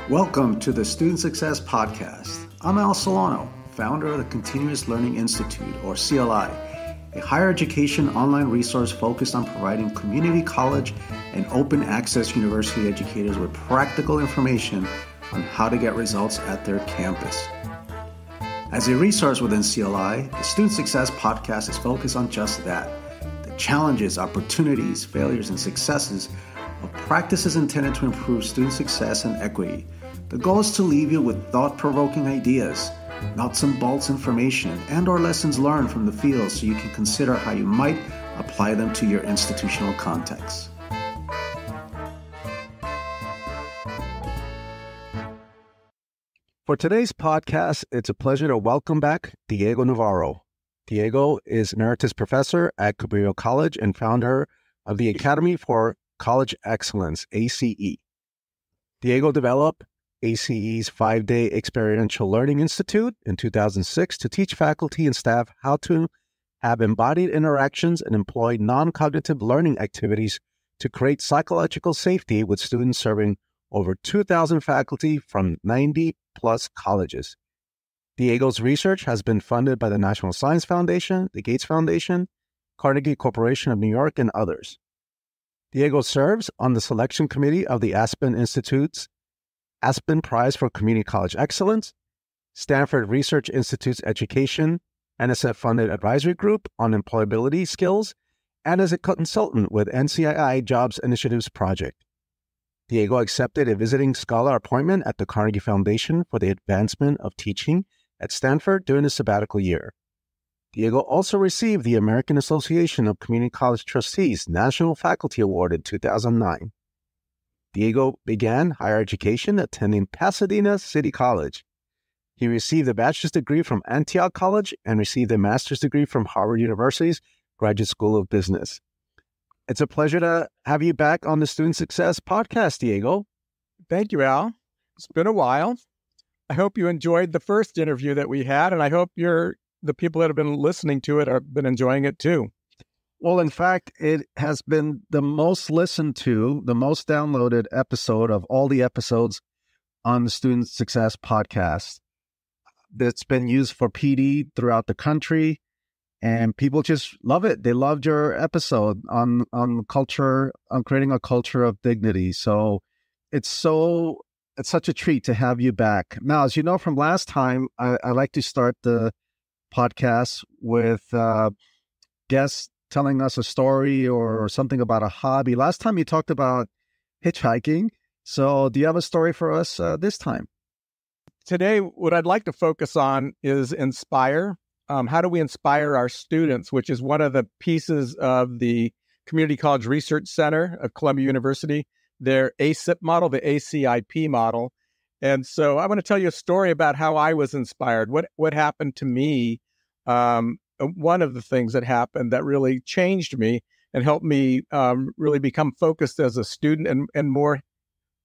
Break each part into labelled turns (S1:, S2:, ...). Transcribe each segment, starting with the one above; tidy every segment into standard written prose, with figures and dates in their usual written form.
S1: Welcome to the Student Success Podcast. I'm Al Solano, founder of the Continuous Learning Institute, or CLI, a higher education online resource focused on providing community college and open access university educators with practical information on how to get results at their campus. As a resource within CLI, the Student Success Podcast is focused on just that, the challenges, opportunities, failures, and successes of practices intended to improve student success and equity. The goal is to leave you with thought-provoking ideas, nuts and bolts information, and or lessons learned from the field so you can consider how you might apply them to your institutional context. For today's podcast, it's a pleasure to welcome back Diego Navarro. Diego is Emeritus Professor at Cabrillo College and founder of the Academy for College Excellence, ACE. Diego developed ACE's 5-day Experiential Learning Institute in 2006 to teach faculty and staff how to have embodied interactions and employ non-cognitive learning activities to create psychological safety with students serving over 2,000 faculty from 90-plus colleges. Diego's research has been funded by the National Science Foundation, the Gates Foundation, Carnegie Corporation of New York, and others. Diego serves on the selection committee of the Aspen Institute's Aspen Prize for Community College Excellence, Stanford Research Institute's Education NSF-funded advisory group on employability skills, and as a consultant with NCII Jobs Initiatives Project. Diego accepted a visiting scholar appointment at the Carnegie Foundation for the advancement of teaching at Stanford during his sabbatical year. Diego also received the American Association of Community College Trustees National Faculty Award in 2009. Diego began higher education attending Pasadena City College. He received a bachelor's degree from Antioch College and received a master's degree from Harvard University's Graduate School of Business. It's a pleasure to have you back on the Student Success Podcast, Diego.
S2: Thank you, Al. It's been a while. I hope you enjoyed the first interview that we had, and I hope the people that have been listening to it have been enjoying it too.
S1: Well, in fact, it has been the most listened to, the most downloaded episode of all the episodes on the Student Success Podcast. That's been used for PD throughout the country, and people just love it. They loved your episode on culture, on creating a culture of dignity. So it's such a treat to have you back. Now, as you know from last time, I like to start the podcast with guests telling us a story or something about a hobby. Last time you talked about hitchhiking. So do you have a story for us this time?
S2: Today, what I'd like to focus on is inspire. How do we inspire our students, which is one of the pieces of the Community College Research Center of Columbia University, their ACIP model, the ACIP model. And so I want to tell you a story about how I was inspired, what happened to me. One of the things that happened that really changed me and helped me really become focused as a student and more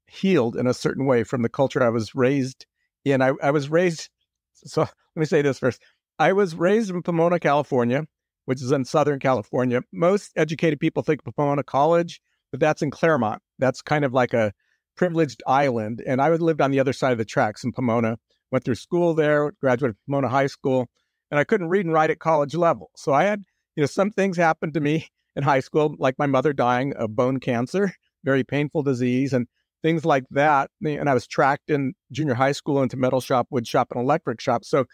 S2: healed in a certain way from the culture I was raised in. I was raised, so let me say this first. I was raised in Pomona, California, which is in Southern California. Most educated people think of Pomona College, but that's in Claremont. That's kind of like a privileged island. And I lived on the other side of the tracks in Pomona, went through school there, graduated from Pomona High School, and I couldn't read and write at college level. So I had, some things happened to me in high school, like my mother dying of bone cancer, very painful disease, and things like that. And I was tracked in junior high school into metal shop, wood shop, and electric shop. So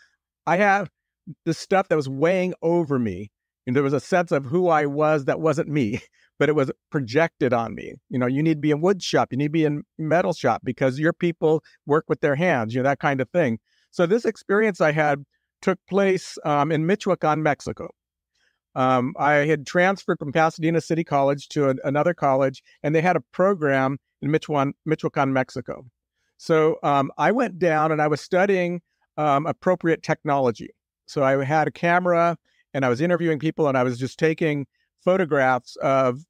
S2: I have this stuff that was weighing over me. And there was a sense of who I was that wasn't me, but it was projected on me. You need to be in wood shop, you need to be in metal shop because your people work with their hands, that kind of thing. So this experience I had took place in Michoacan, Mexico. I had transferred from Pasadena City College to another college, and they had a program in Michoacan, Mexico. So I went down and I was studying appropriate technology. So I had a camera and I was interviewing people and I was just taking photographs of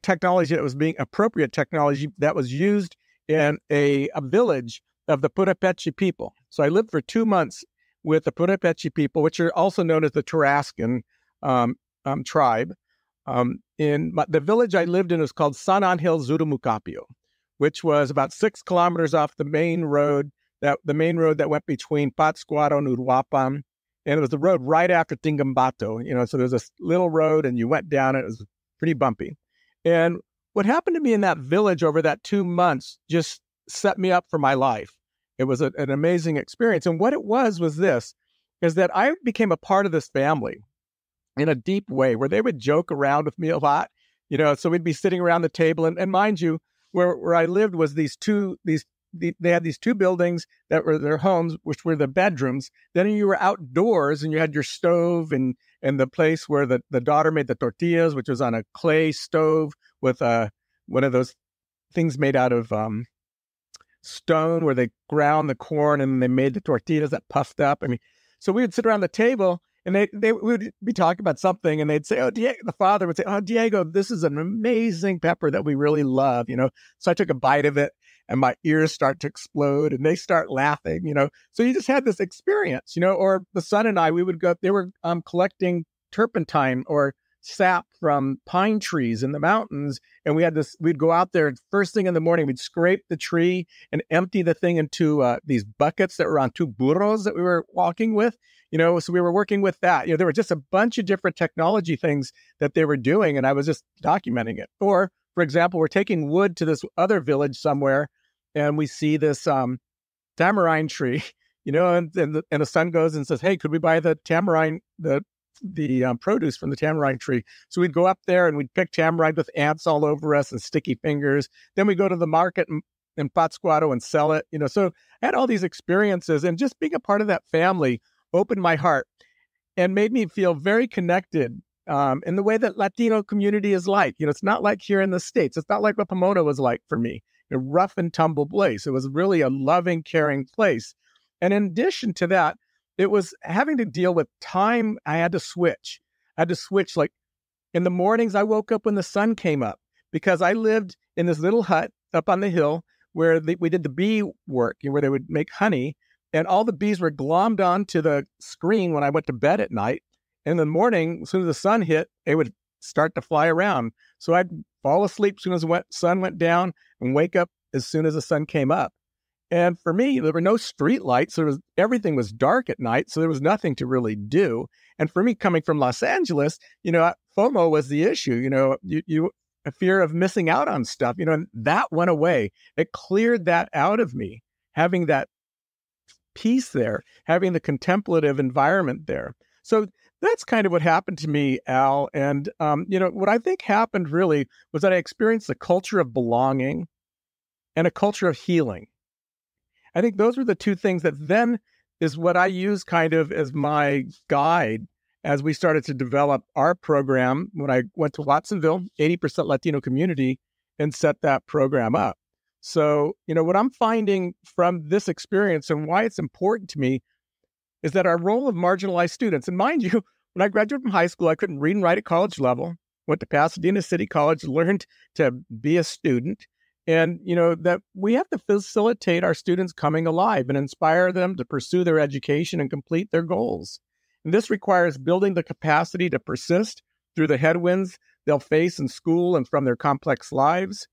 S2: technology that was being appropriate technology that was used in a village of the Purepecha people. So I lived for 2 months with the Purepecha people, which are also known as the Tarascan tribe. In the village I lived in was called San Angel Zurumucapio, which was about 6 kilometers off the main road that went between Pátzcuaro and Uruapan. And it was the road right after Tingambato, so there's a little road and you went down it. It was pretty bumpy. And what happened to me in that village over that 2 months just set me up for my life. It was an amazing experience. And what it was this, is that I became a part of this family in a deep way where they would joke around with me a lot, so we'd be sitting around the table. And mind you, where I lived was they had these 2 buildings that were their homes, which were the bedrooms. Then you were outdoors and you had your stove and the place where the daughter made the tortillas, which was on a clay stove with one of those things made out of stone where they ground the corn and they made the tortillas that puffed up. So we would sit around the table and they would be talking about something and they'd say, "Oh, Diego," the father would say, "Oh, Diego, this is an amazing pepper that we really love." So I took a bite of it and my ears start to explode and they start laughing, So you just had this experience, or the son and I, we would go, they were collecting turpentine or sap from pine trees in the mountains. And we'd go out there and first thing in the morning, we'd scrape the tree and empty the thing into these buckets that were on 2 burros that we were walking with, so we were working with that. There were just a bunch of different technology things that they were doing. And I was just documenting it. Or, for example, we're taking wood to this other village somewhere and we see this tamarind tree, and the son goes and says, "Hey, could we buy the tamarind, the produce from the tamarind tree?" So we'd go up there and we'd pick tamarind with ants all over us and sticky fingers. Then we go to the market in Pátzcuaro and sell it, So I had all these experiences, and just being a part of that family opened my heart and made me feel very connected in the way that Latino community is like. It's not like here in the States. It's not like what Pomona was like for me, a rough and tumble place. It was really a loving, caring place. And in addition to that, it was having to deal with time. I had to switch. Like in the mornings, I woke up when the sun came up because I lived in this little hut up on the hill where we did the bee work, where they would make honey. And all the bees were glommed onto the screen when I went to bed at night. And in the morning, as soon as the sun hit, they would start to fly around. So I'd fall asleep as soon as the sun went down and wake up as soon as the sun came up. And for me, there were no street lights. So everything was dark at night. So there was nothing to really do. And for me, coming from Los Angeles, FOMO was the issue. A fear of missing out on stuff, and that went away. It cleared that out of me, having that peace there, having the contemplative environment there. So that's kind of what happened to me, Al. And, what I think happened really was that I experienced a culture of belonging and a culture of healing. I think those were the 2 things that then is what I use kind of as my guide as we started to develop our program when I went to Watsonville, 80% Latino community, and set that program up. So, what I'm finding from this experience and why it's important to me is that our role of marginalized students, and mind you, when I graduated from high school, I couldn't read and write at college level, went to Pasadena City College, learned to be a student, and, that we have to facilitate our students coming alive and inspire them to pursue their education and complete their goals. And this requires building the capacity to persist through the headwinds they'll face in school and from their complex lives.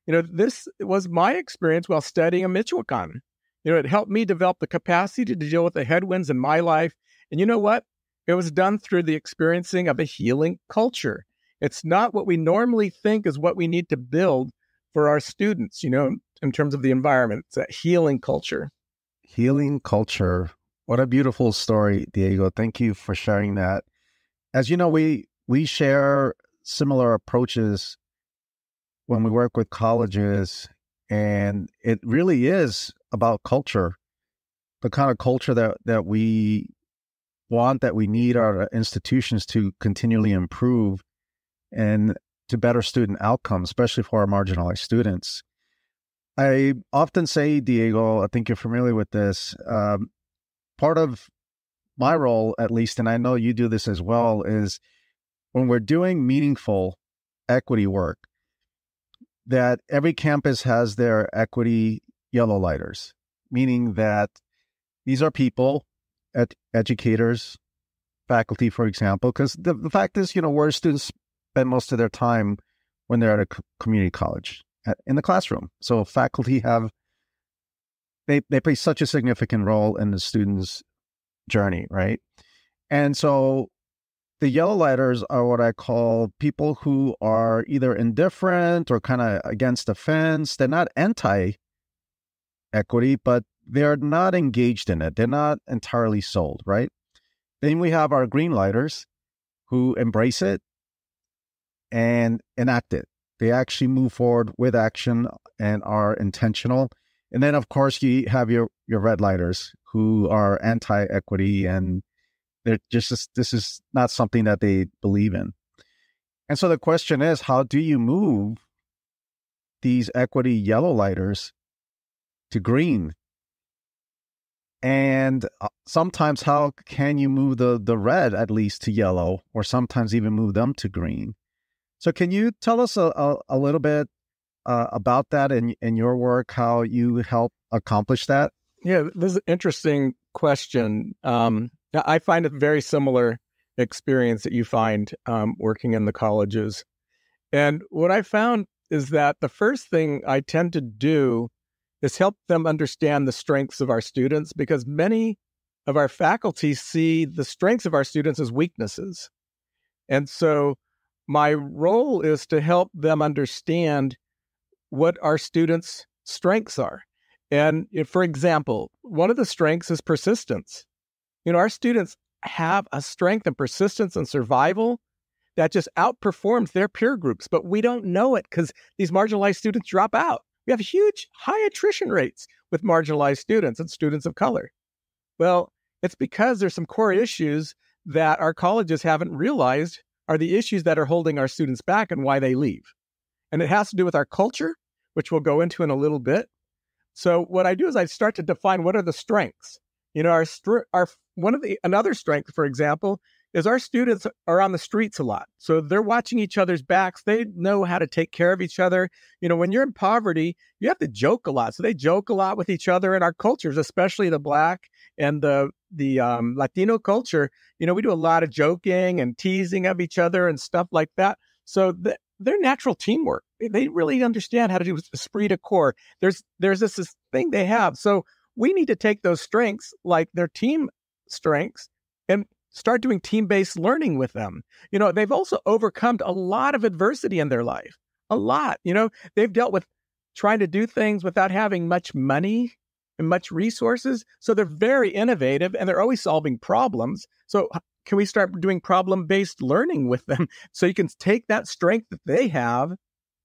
S2: This was my experience while studying in Michoacan. It helped me develop the capacity to deal with the headwinds in my life. And you know what? It was done through the experiencing of a healing culture. It's not what we normally think is what we need to build for our students, in terms of the environment. It's a healing culture.
S1: Healing culture. What a beautiful story, Diego. Thank you for sharing that. As you know, we share similar approaches when we work with colleges, and it really is about culture, the kind of culture that we want, that we need our institutions to continually improve and to better student outcomes, especially for our marginalized students. I often say, Diego, I think you're familiar with this, part of my role, at least, and I know you do this as well, is when we're doing meaningful equity work, that every campus has their equity yellow lighters, meaning that these are people, educators, faculty, for example, because the fact is, where students spend most of their time when they're at a community college. in the classroom. So faculty they play such a significant role in the students' journey, right? And so the yellow lighters are what I call people who are either indifferent or kind of against the fence. They're not anti-equity, but they're not engaged in it. They're not entirely sold, right? Then we have our green lighters who embrace it and enact it. They actually move forward with action and are intentional. And then, of course, you have your red lighters who are anti-equity, and they're just, this is not something that they believe in. And so the question is, how do you move these equity yellow lighters to green? And sometimes how can you move the red at least to yellow, or sometimes even move them to green? So can you tell us a little bit about that in your work, how you help accomplish that?
S2: Yeah, this is an interesting question. I find a very similar experience that you find working in the colleges. And what I found is that the first thing I tend to do is help them understand the strengths of our students, because many of our faculty see the strengths of our students as weaknesses. And so my role is to help them understand what our students' strengths are. And for example, one of the strengths is persistence. Our students have a strength in persistence and survival that just outperforms their peer groups, but we don't know it because these marginalized students drop out. We have huge, high attrition rates with marginalized students and students of color. Well, it's because there's some core issues that our colleges haven't realized are the issues that are holding our students back and why they leave. And it has to do with our culture, which we'll go into in a little bit. So what I do is I start to define what are the strengths. Another strength, for example, is our students are on the streets a lot. So they're watching each other's backs. They know how to take care of each other. When you're in poverty, you have to joke a lot. So they joke a lot with each other in our cultures, especially the Black and the Latino culture. We do a lot of joking and teasing of each other and stuff like that. So they're natural teamwork. They really understand how to do esprit de corps. There's this thing they have. So we need to take those strengths, like their team strengths, and start doing team-based learning with them. They've also overcome a lot of adversity in their life. A lot. They've dealt with trying to do things without having much money and much resources. So they're very innovative and they're always solving problems. So can we start doing problem-based learning with them so you can take that strength that they have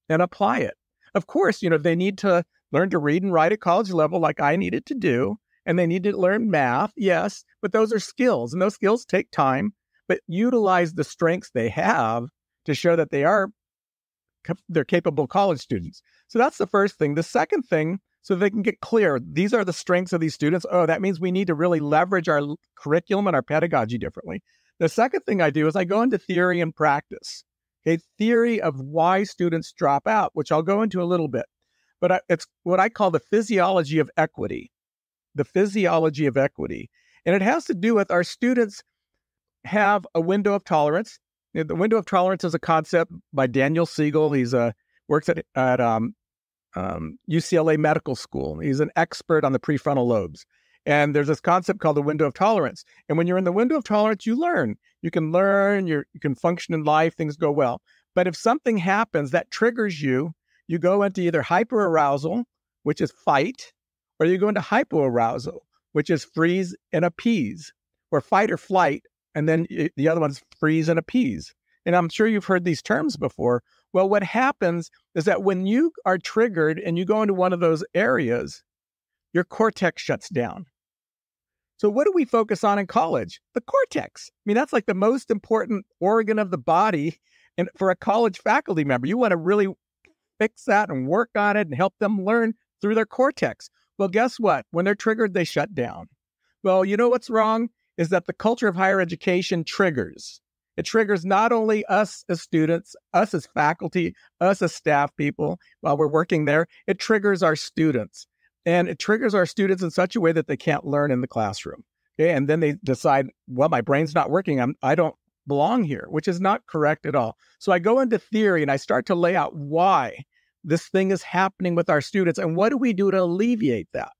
S2: and apply it? Of course, they need to learn to read and write at college level like I needed to do. And they need to learn math, yes, but those are skills, and those skills take time, but utilize the strengths they have to show that they're capable college students. So that's the first thing. The second thing, so they can get clear, these are the strengths of these students. Oh, that means we need to really leverage our curriculum and our pedagogy differently. The second thing I do is I go into theory and practice, theory of why students drop out, which I'll go into a little bit. But it's what I call the physiology of equity. The physiology of equity. And it has to do with our students have a window of tolerance. The window of tolerance is a concept by Daniel Siegel. He's works at UCLA Medical School. He's an expert on the prefrontal lobes. And there's this concept called the window of tolerance. And when you're in the window of tolerance, you learn. You can learn, you can function in life, things go well. But if something happens that triggers you, you go into either hyperarousal, which is fight, or you go into hypoarousal, which is freeze and appease, or fight or flight, and then the other one's freeze and appease. And I'm sure you've heard these terms before. Well, what happens is that when you are triggered and you go into one of those areas, your cortex shuts down. So what do we focus on in college? The cortex. That's like the most important organ of the body. And for a college faculty member, you want to really fix that and work on it and help them learn through their cortex. Well, guess what? When they're triggered, they shut down. Well, what's wrong is that the culture of higher education triggers. It triggers not only us as students, us as faculty, us as staff people while we're working there. It triggers our students. And it triggers our students in such a way that they can't learn in the classroom. Okay? And then they decide, well, my brain's not working. I don't belong here, which is not correct at all. So I go into theory and I start to lay out why this thing is happening with our students, and what do we do to alleviate that?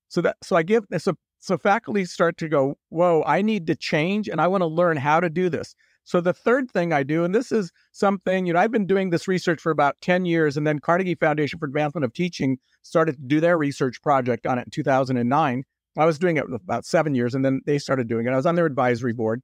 S2: So faculty start to go, whoa, I need to change, and I want to learn how to do this. So the third thing I do, and this is something, I've been doing this research for about 10 years, and then Carnegie Foundation for Advancement of Teaching started to do their research project on it in 2009. I was doing it for about 7 years, and then they started doing it. I was on their advisory board,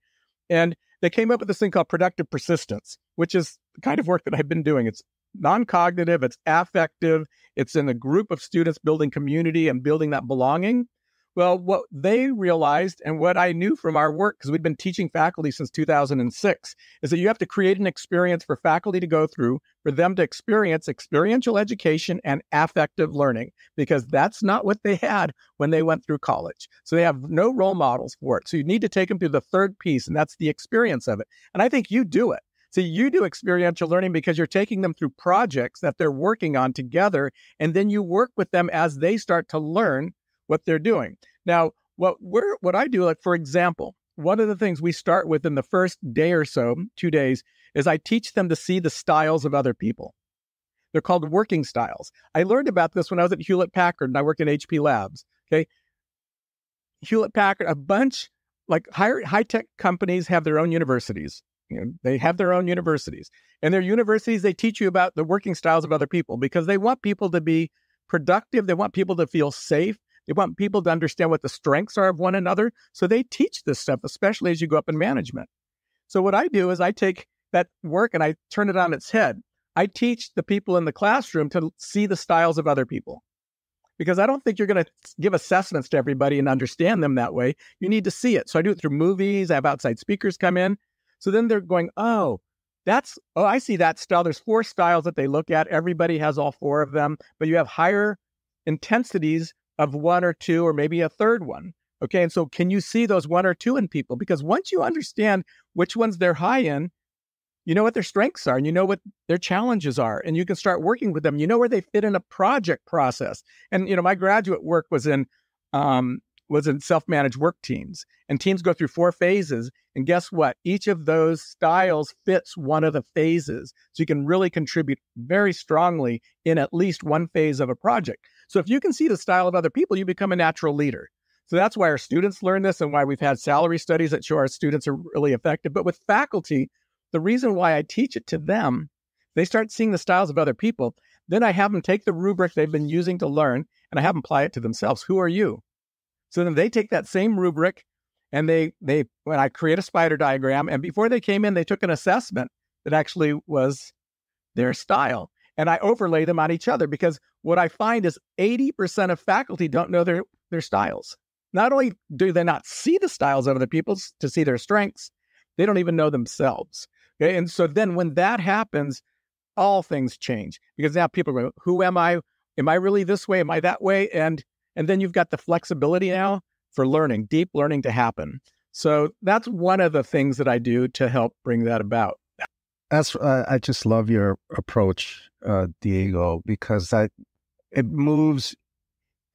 S2: and they came up with this thing called productive persistence, which is the kind of work that I've been doing. It's non-cognitive, it's affective, it's in a group of students building community and building that belonging. Well, what they realized, and what I knew from our work, because we've been teaching faculty since 2006, is that you have to create an experience for faculty to go through, for them to experience experiential education and affective learning, because that's not what they had when they went through college. So they have no role models for it. So you need to take them through the third piece, and that's the experience of it. And I think you do it. So you do experiential learning because you're taking them through projects that they're working on together, and then you work with them as they start to learn what they're doing. Now, what I do, like, for example, one of the things we start with in the first day or so, 2 days, is I teach them to see the styles of other people. They're called working styles. I learned about this when I was at Hewlett Packard and I worked in HP Labs. Okay, Hewlett Packard, a bunch, like high-tech companies have their own universities. They have their own universities. And their universities, they teach you about the working styles of other people because they want people to be productive. They want people to feel safe. They want people to understand what the strengths are of one another. So they teach this stuff, especially as you go up in management. So what I do is I take that work and I turn it on its head. I teach the people in the classroom to see the styles of other people, because I don't think you're going to give assessments to everybody and understand them that way. You need to see it. So I do it through movies. I have outside speakers come in. So then they're going, oh, I see that style. There's 4 styles that they look at. Everybody has all 4 of them, but you have higher intensities of 1 or 2, or maybe a third one. Okay. And so can you see those 1 or 2 in people? Because once you understand which ones they're high in, you know what their strengths are and you know what their challenges are, and you can start working with them. You know where they fit in a project process. And, my graduate work was in self-managed work teams, and teams go through 4 phases. And guess what? Each of those styles fits one of the phases. So you can really contribute very strongly in at least one phase of a project. So if you can see the style of other people, you become a natural leader. So that's why our students learn this and why we've had salary studies that show our students are really effective. But with faculty, the reason why I teach it to them, they start seeing the styles of other people. Then I have them take the rubric they've been using to learn and I have them apply it to themselves. Who are you? So then they take that same rubric and when I create a spider diagram, and before they came in, they took an assessment that actually was their style. And I overlay them on each other, because what I find is 80% of faculty don't know their styles. Not only do they not see the styles of other people to see their strengths, they don't even know themselves. Okay? And so then when that happens, all things change, because now people go, who am I? Am I really this way? Am I that way? And then you've got the flexibility now for learning, deep learning to happen. So that's one of the things that I do to help bring that about.
S1: I just love your approach, Diego, because it moves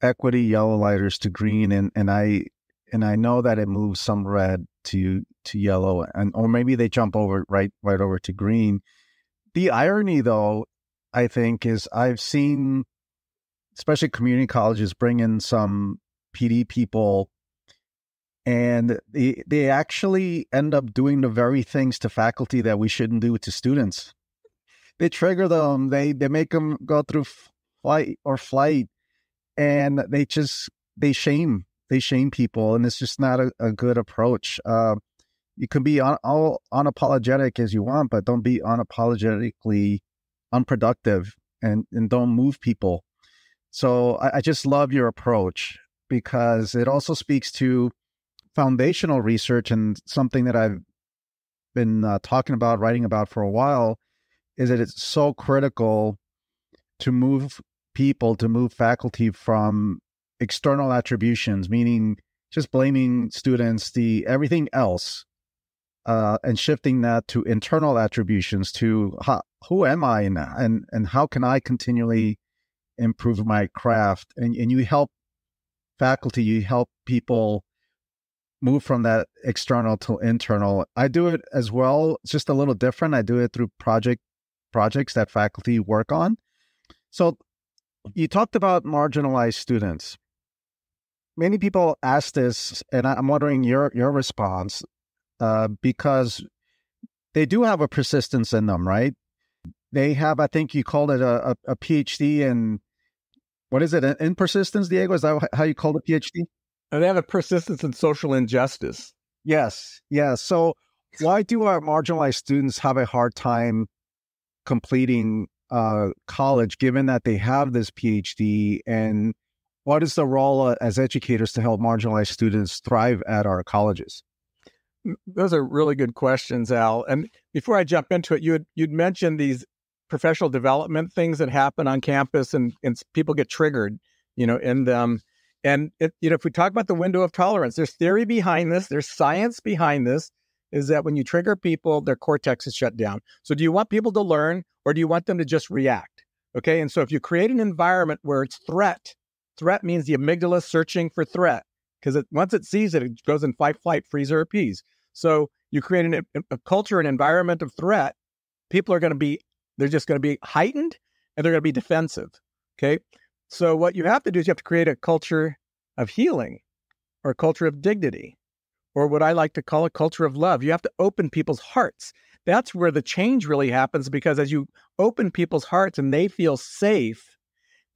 S1: equity yellow lighters to green, and I know that it moves some red to yellow, or maybe they jump over right over to green. The irony, though, I think, is I've seen, especially community colleges, bring in some PD people, and they actually end up doing the very things to faculty that we shouldn't do to students. They trigger them, they make them go through flight, and they shame people, and it's just not a good approach. You can be all unapologetic as you want, but don't be unapologetically unproductive and don't move people. So I just love your approach, because it also speaks to foundational research, and something that I've been writing about for a while, is that it's so critical to move faculty from external attributions, meaning just blaming students, everything else, and shifting that to internal attributions, to who am I, and how can I continually improve my craft. And you help faculty, you help people move from that external to internal. I do it as well. It's just a little different. I do it through projects that faculty work on. So you talked about marginalized students. Many people ask this, and I'm wondering your response, because they do have a persistence in them, right? They have, I think you called it a PhD in, what is it, in persistence, Diego? Is that how you called a PhD?
S2: And they have a persistence in social injustice.
S1: Yes, yes. So why do our marginalized students have a hard time completing college, given that they have this PhD? And what is the role as educators to help marginalized students thrive at our colleges?
S2: Those are really good questions, Al. And before I jump into it, you'd mentioned these professional development things that happen on campus, and people get triggered, in them. And if we talk about the window of tolerance, there's theory behind this, there's science behind this, is that when you trigger people, their cortex is shut down. So do you want people to learn, or do you want them to just react? Okay. And so if you create an environment where it's threat means the amygdala searching for threat, because once it sees it, it goes in fight, flight, freeze, or appease. So you create a culture, an environment of threat, people are they're just going to be heightened, and they're going to be defensive. Okay. So what you have to do is you have to create a culture of healing, or a culture of dignity, or what I like to call a culture of love. You have to open people's hearts. That's where the change really happens, because as you open people's hearts and they feel safe,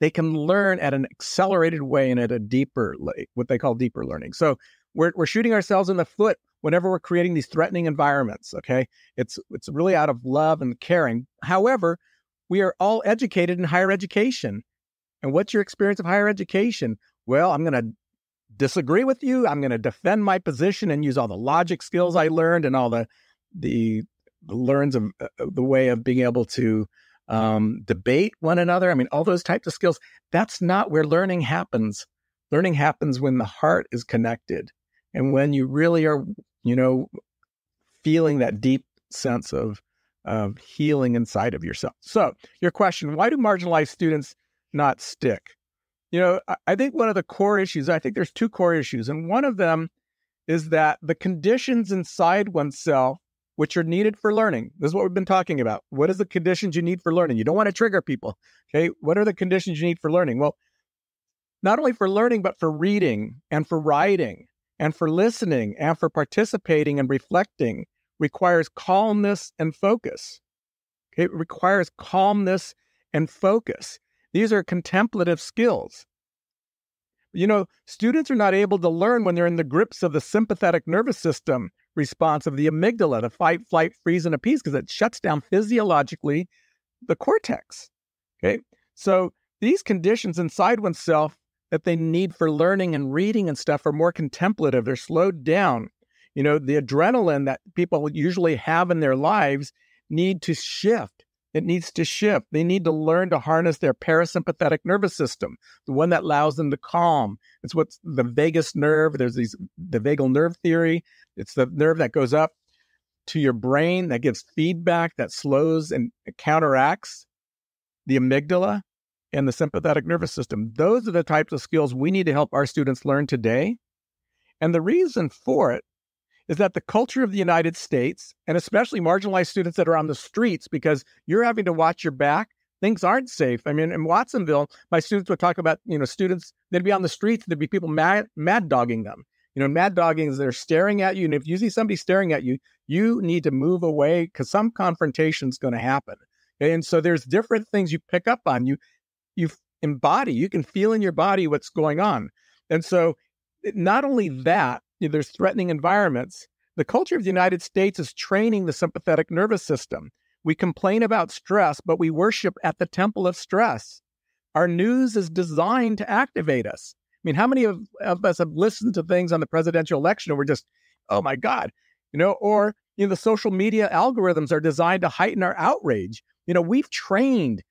S2: they can learn at an accelerated way and at a deeper, what they call deeper learning. So we're shooting ourselves in the foot whenever we're creating these threatening environments, okay? It's really out of love and caring. However, we are all educated in higher education. And what's your experience of higher education? Well, I'm going to disagree with you. I'm going to defend my position and use all the logic skills I learned and all the learns of the way of being able to debate one another. I mean, all those types of skills. That's not where learning happens. Learning happens when the heart is connected, and when you really are, feeling that deep sense of healing inside of yourself. So your question, why do marginalized students not stick? I think one of the core issues, I think there's two core issues, and one of them is that the conditions inside oneself, which are needed for learning. This is what we've been talking about. What is the conditions you need for learning? You don't want to trigger people. Okay. What are the conditions you need for learning? Well, not only for learning, but for reading and for writing and for listening and for participating and reflecting requires calmness and focus. Okay. It requires calmness and focus. These are contemplative skills. Students are not able to learn when they're in the grips of the sympathetic nervous system response of the amygdala, the fight, flight, freeze, and appease, because it shuts down physiologically the cortex. Okay. So these conditions inside oneself that they need for learning and reading and stuff are more contemplative. They're slowed down. The adrenaline that people usually have in their lives need to shift. It needs to shift. They need to learn to harness their parasympathetic nervous system, the one that allows them to calm. It's what's the vagus nerve. There's the vagal nerve theory. It's the nerve that goes up to your brain that gives feedback that slows and counteracts the amygdala and the sympathetic nervous system. Those are the types of skills we need to help our students learn today. And the reason for it is that the culture of the United States, and especially marginalized students that are on the streets, because you're having to watch your back, things aren't safe. I mean, in Watsonville, my students would talk about, students, they'd be on the streets, there'd be people mad dogging them. Mad dogging is they're staring at you. And if you see somebody staring at you, you need to move away because some confrontation is going to happen. Okay? And so there's different things you pick up on. You embody, you can feel in your body what's going on. And so not only that, there's threatening environments. The culture of the United States is training the sympathetic nervous system. We complain about stress, but we worship at the temple of stress. Our news is designed to activate us. I mean, how many of us have listened to things on the presidential election and we're just, oh my God, or the social media algorithms are designed to heighten our outrage. We've trained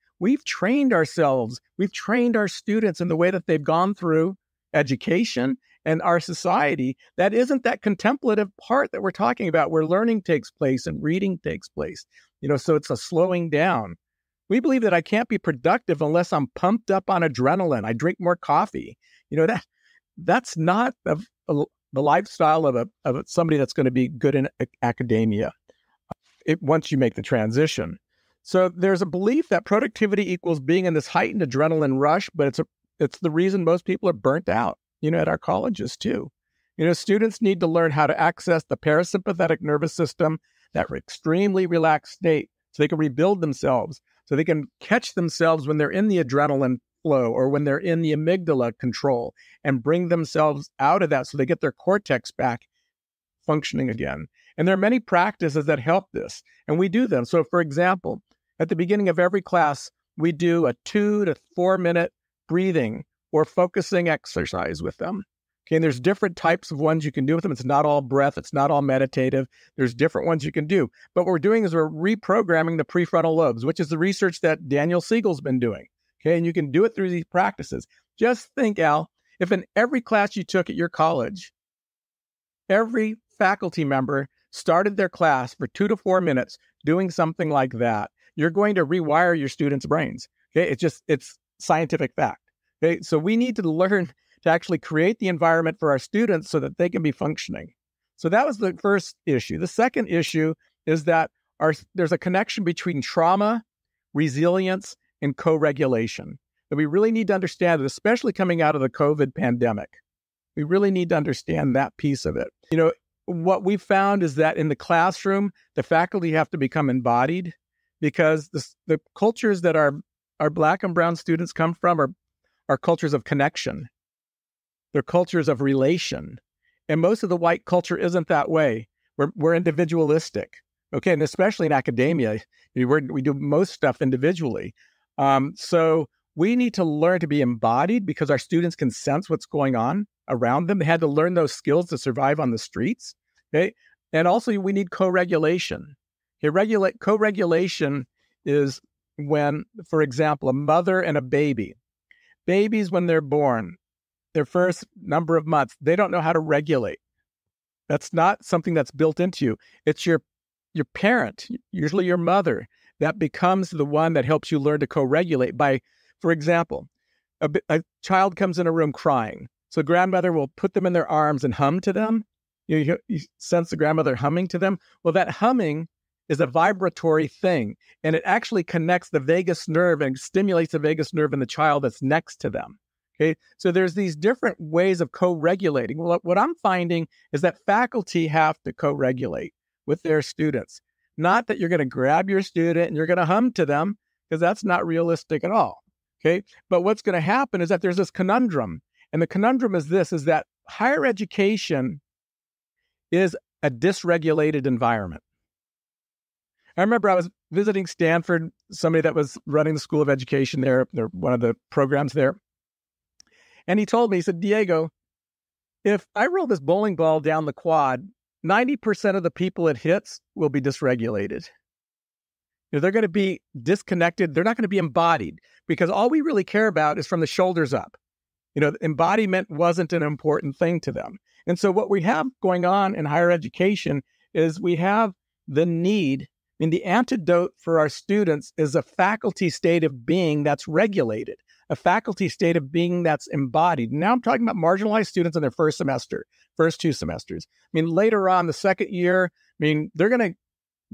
S2: ourselves. We've trained our students in the way that they've gone through education and our society. That isn't that contemplative part that we're talking about where learning takes place and reading takes place. So it's a slowing down. We believe that I can't be productive unless I'm pumped up on adrenaline. I drink more coffee. That's not the lifestyle of somebody that's going to be good in academia once you make the transition. So there's a belief that productivity equals being in this heightened adrenaline rush, but it's the reason most people are burnt out, at our colleges too. Students need to learn how to access the parasympathetic nervous system, that extremely relaxed state, so they can rebuild themselves, so they can catch themselves when they're in the adrenaline flow or when they're in the amygdala control and bring themselves out of that so they get their cortex back functioning again. And there are many practices that help this, and we do them. So, for example, at the beginning of every class, we do a 2 to 4 minute breathing or focusing exercise with them. Okay, and there's different types of ones you can do with them. It's not all breath. It's not all meditative. There's different ones you can do. But what we're doing is we're reprogramming the prefrontal lobes, which is the research that Daniel Siegel's been doing. Okay, and you can do it through these practices. Just think, Al, if in every class you took at your college, every faculty member started their class for 2 to 4 minutes doing something like that, you're going to rewire your students' brains. Okay, it's scientific fact. Okay, so we need to learn to actually create the environment for our students so that they can be functioning. So that was the first issue. The second issue is that there's a connection between trauma, resilience, and co-regulation that we really need to understand, especially coming out of the COVID pandemic. We really need to understand that piece of it. What we found is that in the classroom, the faculty have to become embodied, because the cultures that our Black and brown students come from are cultures of connection. They're cultures of relation. And most of the white culture isn't that way. We're individualistic. Okay, and especially in academia, we do most stuff individually. So we need to learn to be embodied because our students can sense what's going on around them. They had to learn those skills to survive on the streets. Okay, and also we need co-regulation. Okay, co-regulation is when, for example, a mother and a babies when they're born, their first number of months, they don't know how to regulate. That's not something that's built into you. It's your parent, usually your mother, that becomes the one that helps you learn to co-regulate by, for example, a child comes in a room crying. So grandmother will put them in their arms and hum to them. You sense the grandmother humming to them. Well, that humming is a vibratory thing, and it actually connects the vagus nerve and stimulates the vagus nerve in the child that's next to them. Okay, so there's these different ways of co-regulating. Well, what I'm finding is that faculty have to co-regulate with their students. Not that you're going to grab your student and you're going to hum to them, because that's not realistic at all. Okay, but what's going to happen is that there's this conundrum, and the conundrum is that higher education is a dysregulated environment. I remember I was visiting Stanford, somebody that was running the School of Education there, one of the programs there. And he told me, he said, Diego, if I roll this bowling ball down the quad, 90% of the people it hits will be dysregulated. They're going to be disconnected. They're not going to be embodied, because all we really care about is from the shoulders up. Embodiment wasn't an important thing to them. And so what we have going on in higher education is we have the need. The antidote for our students is a faculty state of being that's regulated, a faculty state of being that's embodied. Now I'm talking about marginalized students in their first 2 semesters. Later on, the second year, they're going to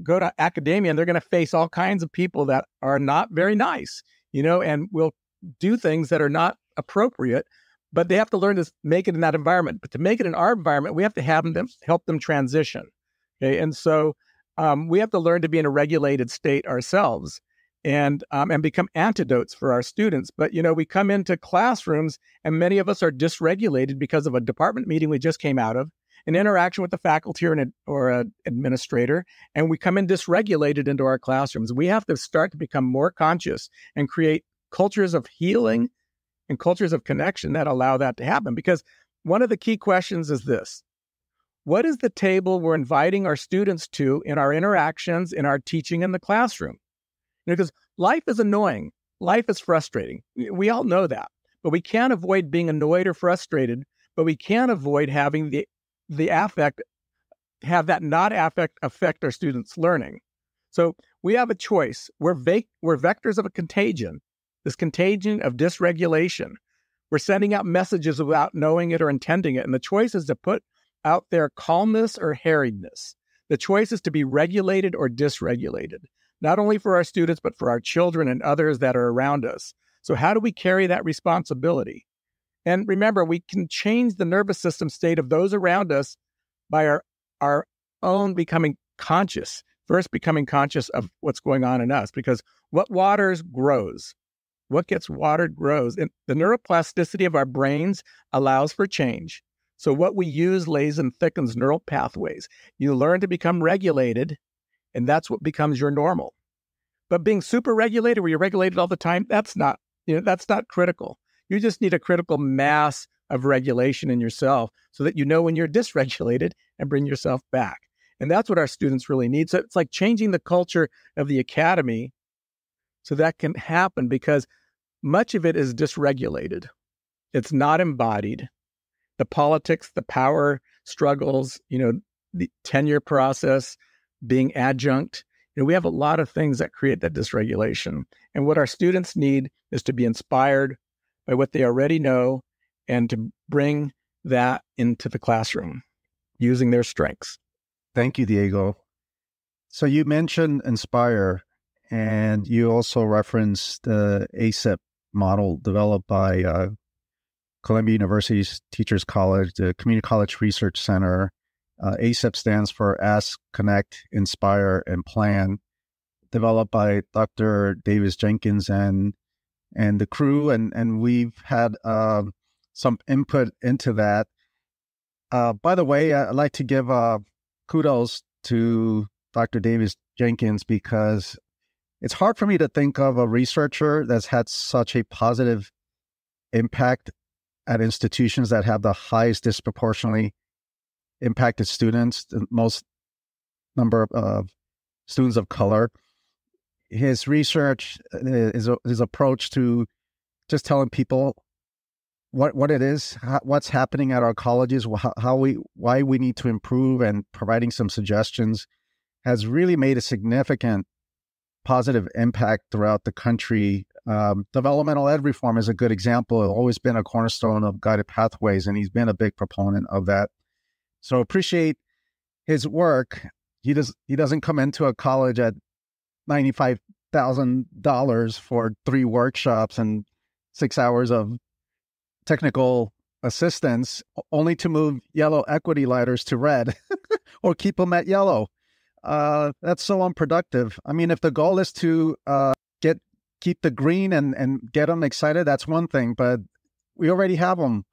S2: go to academia and they're going to face all kinds of people that are not very nice, and will do things that are not appropriate, but they have to learn to make it in that environment. But to make it in our environment, we have to help them transition. Okay, and so we have to learn to be in a regulated state ourselves and become antidotes for our students. But, we come into classrooms and many of us are dysregulated because of a department meeting we just came out of, an interaction with the faculty or an administrator, and we come in dysregulated into our classrooms. We have to start to become more conscious and create cultures of healing and cultures of connection that allow that to happen. Because one of the key questions is this: what is the table we're inviting our students to in our interactions, in our teaching in the classroom? Because life is annoying. Life is frustrating. We all know that. But we can't avoid being annoyed or frustrated, but we can't avoid having the affect, have that not affect our students' learning. So we have a choice. We're vectors of a contagion, this contagion of dysregulation. We're sending out messages without knowing it or intending it. And the choice is to put out there calmness or harriedness. The choice is to be regulated or dysregulated. not only for our students, but for our children and others that are around us. So how do we carry that responsibility? And remember, we can change the nervous system state of those around us by our own becoming conscious, first becoming conscious of what's going on in us, because what waters grows. What gets watered grows. And the neuroplasticity of our brains allows for change. So what we use lays and thickens neural pathways. You learn to become regulated, and that's what becomes your normal. But being super regulated, where you're regulated all the time, that's not critical. You just need a critical mass of regulation in yourself so that you know when you're dysregulated and bring yourself back. And that's what our students really need. So it's like changing the culture of the academy so that can happen, because much of it is dysregulated. It's not embodied. The politics, the power struggles, the tenure process, being adjunct. We have a lot of things that create that dysregulation. And what our students need is to be inspired by what they already know and to bring that into the classroom using their strengths.
S1: Thank you, Diego. So you mentioned Inspire, and you also referenced the ACEP model developed by Columbia University's Teachers College, the Community College Research Center. ACEP stands for Ask, Connect, Inspire, and Plan, developed by Dr. Davis Jenkins and the crew, and we've had some input into that. By the way, I'd like to give kudos to Dr. Davis Jenkins, because it's hard for me to think of a researcher that's had such a positive impact at institutions that have the highest disproportionately impacted students, the most number of students of color. His research, his approach to just telling people what it is, what's happening at our colleges, why we need to improve, and providing some suggestions, has really made a significant positive impact throughout the country. Developmental ed reform is a good example. It's always been a cornerstone of guided pathways, and he's been a big proponent of that. So appreciate his work. He doesn't come into a college at $95,000 for 3 workshops and 6 hours of technical assistance, only to move yellow equity ladders to red or keep them at yellow. That's so unproductive. I mean, if the goal is to keep the green and get them excited, that's one thing, but we already have them.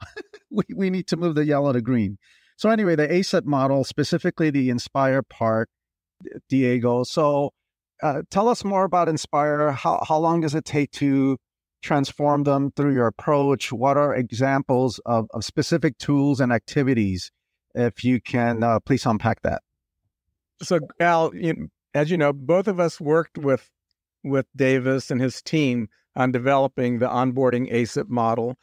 S1: we need to move the yellow to green. So anyway, the ACEP model, specifically the Inspire part, Diego. So tell us more about Inspire. How long does it take to transform them through your approach? What are examples of specific tools and activities? If you can please unpack that.
S2: So, Al, as you know, both of us worked with Davis and his team on developing the onboarding ACEP model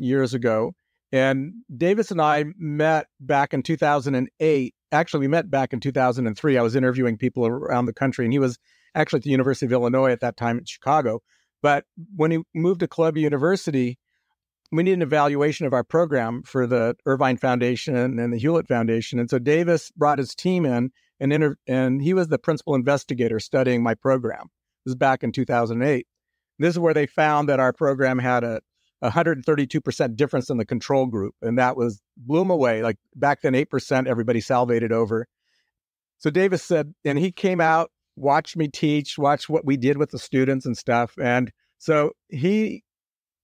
S2: years ago. And Davis and I met back in 2008. Actually, we met back in 2003. I was interviewing people around the country, and he was actually at the University of Illinois at that time in Chicago. But when he moved to Columbia University, we needed an evaluation of our program for the Irvine Foundation and the Hewlett Foundation. And so Davis brought his team in, and he was the principal investigator studying my program. This was back in 2008. This is where they found that our program had a 132% difference in the control group. And that blew them away. Like back then, 8%, everybody salivated over. So Davis said, and he came out, watched me teach, watched what we did with the students and stuff. And so he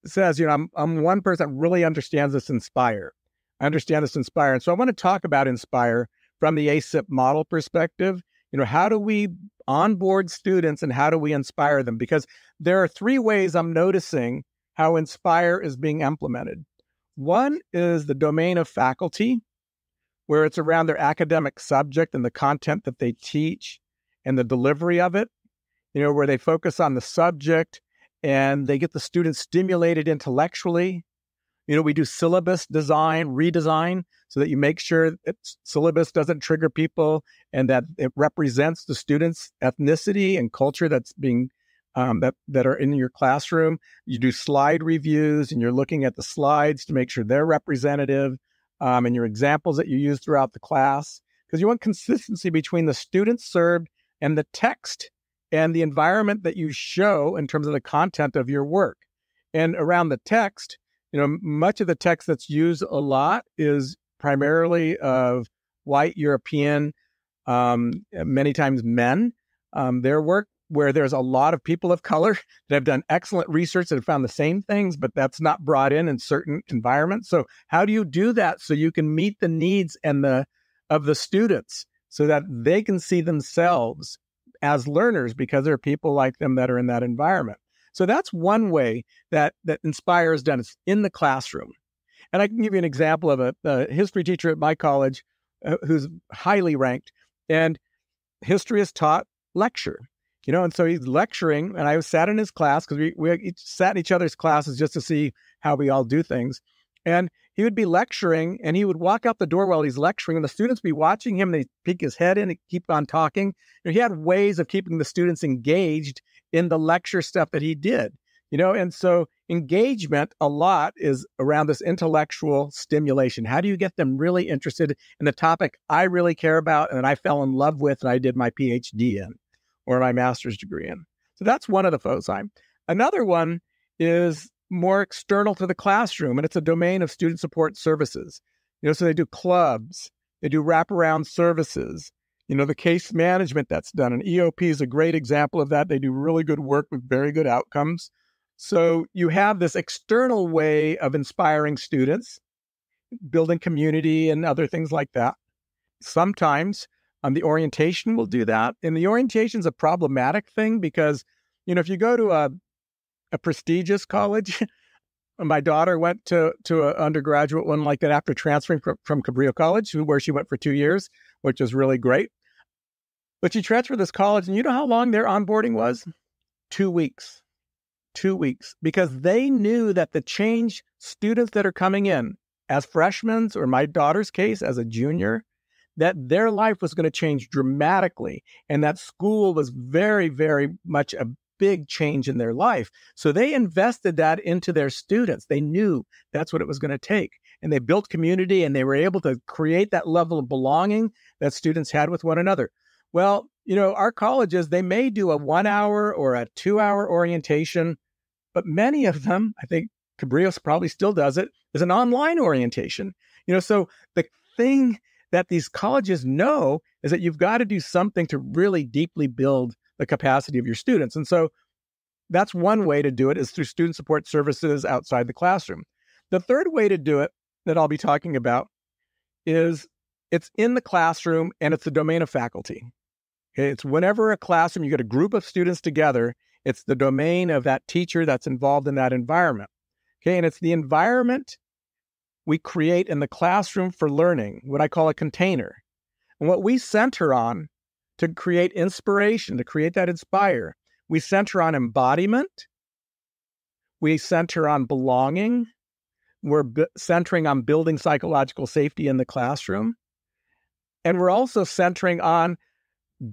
S2: says, I'm one person that really understands this Inspire. I understand this Inspire. And so I want to talk about Inspire from the ACEP model perspective. How do we onboard students and how do we inspire them? Because there are 3 ways I'm noticing how Inspire is being implemented. One is the domain of faculty, where it's around their academic subject and the content that they teach and the delivery of it, where they focus on the subject and they get the students stimulated intellectually. We do syllabus redesign, so that you make sure that syllabus doesn't trigger people and that it represents the students' ethnicity and culture that's being that are in your classroom. You do slide reviews, and you're looking at the slides to make sure they're representative, and your examples that you use throughout the class, because you want consistency between the students served and the text and the environment that you show in terms of the content of your work. And around the text, much of the text that's used a lot is primarily of white European, many times men, their work, where there's a lot of people of color that have done excellent research that have found the same things, but that's not brought in certain environments. So how do you do that so you can meet the needs of the students so that they can see themselves as learners because there are people like them that are in that environment? So that's one way that Inspire is done. It's in the classroom. And I can give you an example of a history teacher at my college who's highly ranked, and history is taught lecture. And so he's lecturing, and I sat in his class because we each sat in each other's classes just to see how we all do things. And he would be lecturing, and he would walk out the door while he's lecturing, and the students would be watching him. They'd peek his head in and keep on talking. He had ways of keeping the students engaged in the lecture stuff that he did. And so engagement a lot is around this intellectual stimulation. How do you get them really interested in the topic I really care about and I fell in love with and I did my PhD in or my master's degree in? So that's one of the foci. Another one is more external to the classroom, and it's a domain of student support services. So they do clubs, they do wraparound services, the case management that's done. And EOP is a great example of that. They do really good work with very good outcomes. So you have this external way of inspiring students, building community and other things like that. Sometimes the orientation will do that. And the orientation is a problematic thing because, if you go to a prestigious college, my daughter went to an undergraduate one like that after transferring from Cabrillo College, where she went for 2 years, which was really great. But she transferred to this college, and you know how long their onboarding was? 2 weeks. 2 weeks. Because they knew that the change students that are coming in as freshmen, or my daughter's case as a junior, that their life was going to change dramatically. And that school was very, very much a big change in their life. So they invested that into their students. They knew that's what it was going to take. And they built community, and they were able to create that level of belonging that students had with one another. Well, our colleges, they may do a 1 hour or a 2 hour orientation, but many of them, I think Cabrillo probably still does it, is an online orientation. So the thing that these colleges know is that you've got to do something to really deeply build the capacity of your students. And so that's one way to do it, is through student support services outside the classroom. The third way to do it that I'll be talking about is it's in the classroom, and it's the domain of faculty. Okay, it's whenever a classroom, you get a group of students together, it's the domain of that teacher that's involved in that environment. Okay, and it's the environment we create in the classroom for learning, what I call a container. And what we center on to create inspiration, to create that inspire, we center on embodiment, we center on belonging, we're centering on building psychological safety in the classroom, and we're also centering on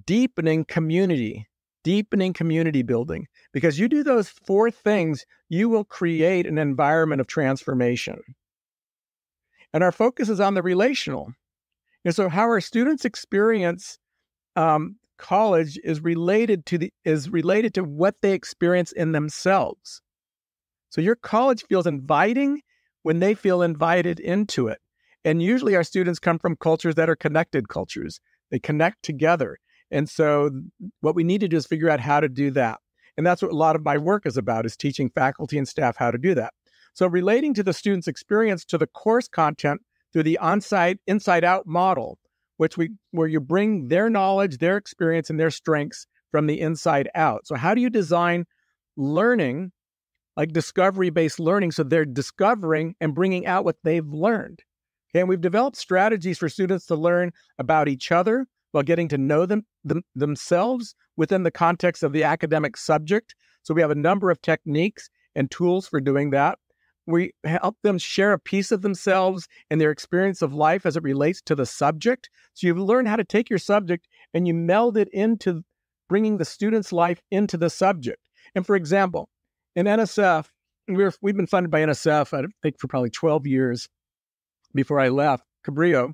S2: deepening community building. Because you do those 4 things, you will create an environment of transformation. And our focus is on the relational. And so how our students experience college is related to what they experience in themselves. So your college feels inviting when they feel invited into it. And usually our students come from cultures that are connected cultures. They connect together. And so what we need to do is figure out how to do that. And that's what a lot of my work is about, is teaching faculty and staff how to do that. So relating to the student's experience to the course content through the on-site, inside-out model, where you bring their knowledge, their experience, and their strengths from the inside out. So how do you design learning, like discovery-based learning, so they're discovering and bringing out what they've learned? Okay, and we've developed strategies for students to learn about each other while getting to know themselves within the context of the academic subject. So we have a number of techniques and tools for doing that. We help them share a piece of themselves and their experience of life as it relates to the subject. So you learn how to take your subject and you meld it into bringing the student's life into the subject. And for example, in NSF, we've been funded by NSF, I think, for probably 12 years before I left Cabrillo.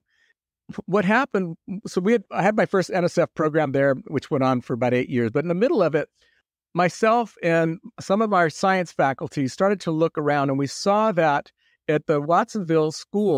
S2: what happened, so I had my first NSF program there, which went on for about 8 years. But in the middle of it, myself and some of our science faculty started to look around, and we saw that at the Watsonville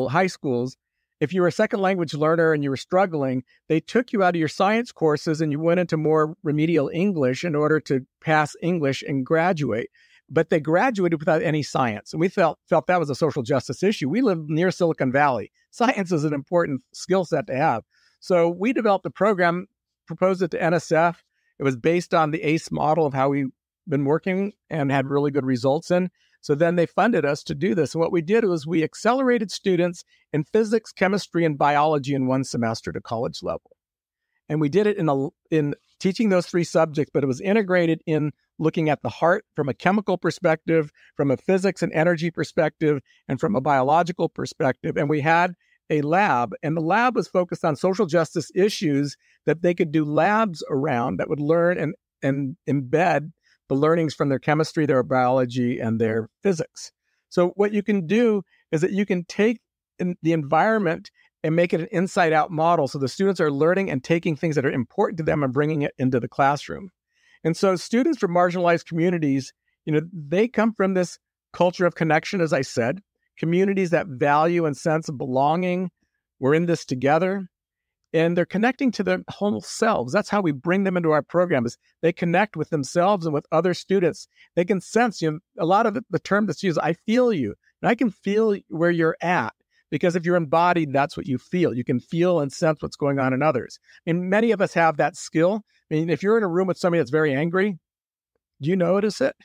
S2: high schools, if you were a second language learner and you were struggling, they took you out of your science courses and you went into more remedial English in order to pass English and graduate. But they graduated without any science. And we felt that was a social justice issue. We live near Silicon Valley. Science is an important skill set to have. So we developed a program, proposed it to NSF. It was based on the ACE model of how we've been working and had really good results in. So then they funded us to do this. And what we did was we accelerated students in physics, chemistry, and biology in one semester to college level. And we did it in teaching those 3 subjects, but it was integrated in looking at the heart from a chemical perspective, from a physics and energy perspective, and from a biological perspective. And we had a lab, and the lab was focused on social justice issues that they could do labs around that would learn and embed the learnings from their chemistry, their biology, and their physics. So what you can do is that you can take the environment and make it an inside-out model. So the students are learning and taking things that are important to them and bringing it into the classroom. And so students from marginalized communities, they come from this culture of connection, as I said, communities that value and sense of belonging. We're in this together. And they're connecting to their whole selves. That's how we bring them into our program, is they connect with themselves and with other students. They can sense, a lot of the term that's used, I feel you. And I can feel where you're at, because if you're embodied, that's what you feel. You can feel and sense what's going on in others. And many of us have that skill. I mean, if you're in a room with somebody that's very angry, do you notice it?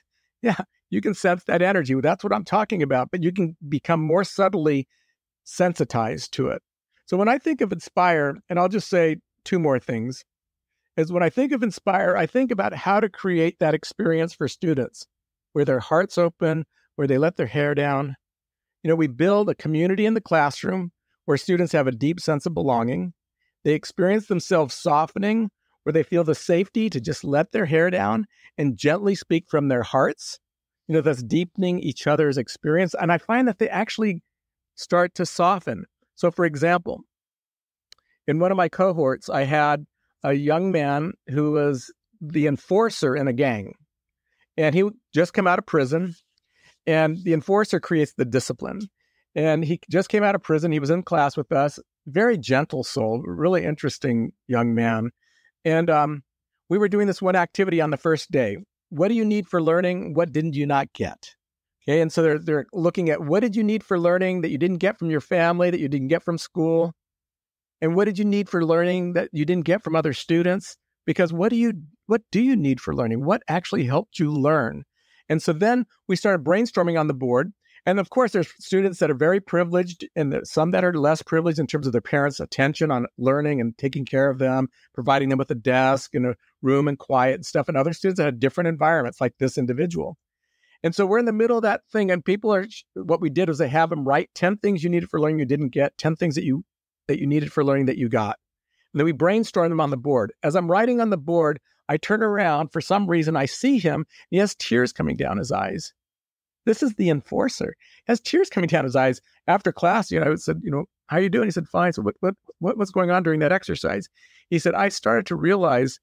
S2: Yeah, you can sense that energy. That's what I'm talking about. But you can become more subtly sensitized to it. So when I think of Inspire, and I'll just say 2 more things, is when I think of Inspire, I think about how to create that experience for students where their heart's open, where they let their hair down. We build a community in the classroom where students have a deep sense of belonging. They experience themselves softening, where they feel the safety to just let their hair down and gently speak from their hearts. That's deepening each other's experience. And I find that they actually start to soften. So, for example, in one of my cohorts, I had a young man who was the enforcer in a gang. And he just come out of prison. And the enforcer creates the discipline. And he just came out of prison. He was in class with us. Very gentle soul, really interesting young man. And we were doing this one activity on the first day. What do you need for learning? What didn't you not get? Okay, and so they're looking at what did you need for learning that you didn't get from your family, that you didn't get from school? And what did you need for learning that you didn't get from other students? Because what do you need for learning? What actually helped you learn? And so then we started brainstorming on the board. And of course, there's students that are very privileged and some that are less privileged in terms of their parents' attention on learning and taking care of them, providing them with a desk and a room and quiet and stuff. And other students that had different environments like this individual. And so we're in the middle of that thing, and what we did was they have them write 10 things you needed for learning you didn't get, 10 things that you needed for learning that you got. And then we brainstorm them on the board. As I'm writing on the board, I turn around. For some reason, I see him. And he has tears coming down his eyes. This is the enforcer. He has tears coming down his eyes. After class, I said, how are you doing? He said, fine. So what was going on during that exercise? He said, I started to realize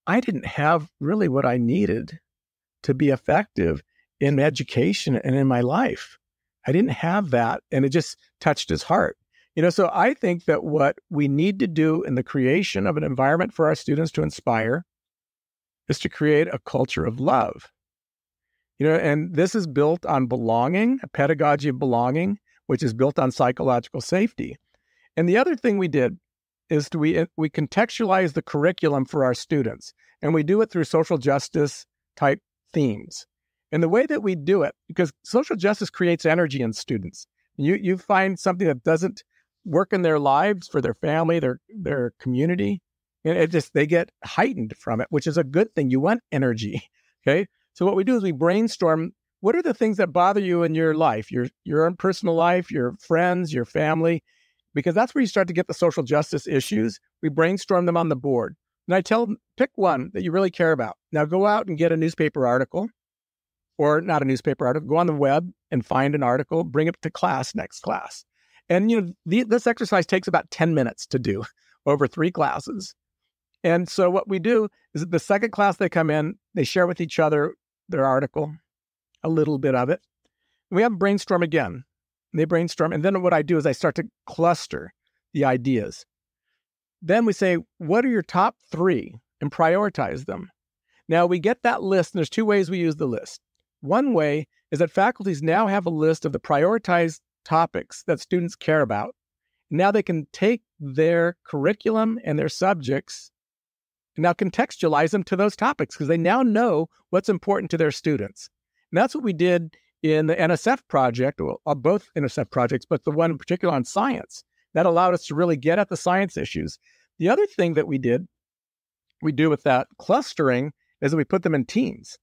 S2: I didn't have really what I needed to be effective in education and in my life. I didn't have that. And it just touched his heart. So I think that what we need to do in the creation of an environment for our students to inspire is to create a culture of love. And this is built on belonging, a pedagogy of belonging, which is built on psychological safety. And the other thing we did is we contextualize the curriculum for our students. And we do it through social justice type themes. And the way that we do it, because social justice creates energy in students. You find something that doesn't work in their lives, for their family, their community, and they get heightened from it, which is a good thing. You want energy, okay? So what we do is we brainstorm, what are the things that bother you in your life, your own personal life, your friends, your family, because that's where you start to get the social justice issues. We brainstorm them on the board. And I tell them, pick one that you really care about. Now go out and get a newspaper article, or not a newspaper article, go on the web and find an article, bring it to class, next class. And, this exercise takes about 10 minutes to do over 3 classes. And so what we do is the second class they come in, they share with each other their article, a little bit of it. We have them brainstorm again. They brainstorm. And then what I do is I start to cluster the ideas. Then we say, what are your top 3? And prioritize them. Now we get that list, and there's 2 ways we use the list. One way is that faculties now have a list of the prioritized topics that students care about. Now they can take their curriculum and their subjects and now contextualize them to those topics because they now know what's important to their students. And that's what we did in the NSF project, or both NSF projects, but the one in particular on science. That allowed us to really get at the science issues. The other thing that we do with that clustering is that we put them in teams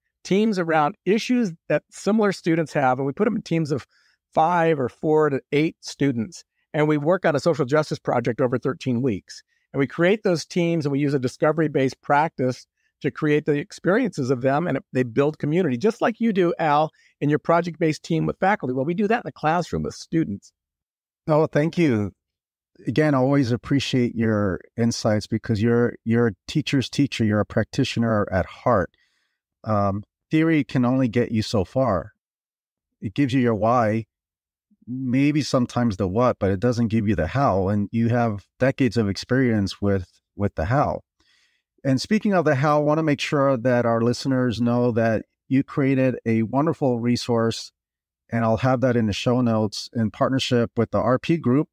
S2: around issues that similar students have, and we put them in teams of 5 or 4 to 8 students, and we work on a social justice project over 13 weeks. And we create those teams, and we use a discovery-based practice to create the experiences of them, and they build community, just like you do, Al, in your project-based team with faculty. Well, we do that in the classroom with students.
S1: Oh, thank you. Again, I always appreciate your insights because you're a teacher's teacher. You're a practitioner at heart. Theory can only get you so far. It gives you your why, maybe sometimes the what, but it doesn't give you the how. And you have decades of experience with the how. And speaking of the how, I want to make sure that our listeners know that you created a wonderful resource, and I'll have that in the show notes in partnership with the RP Group.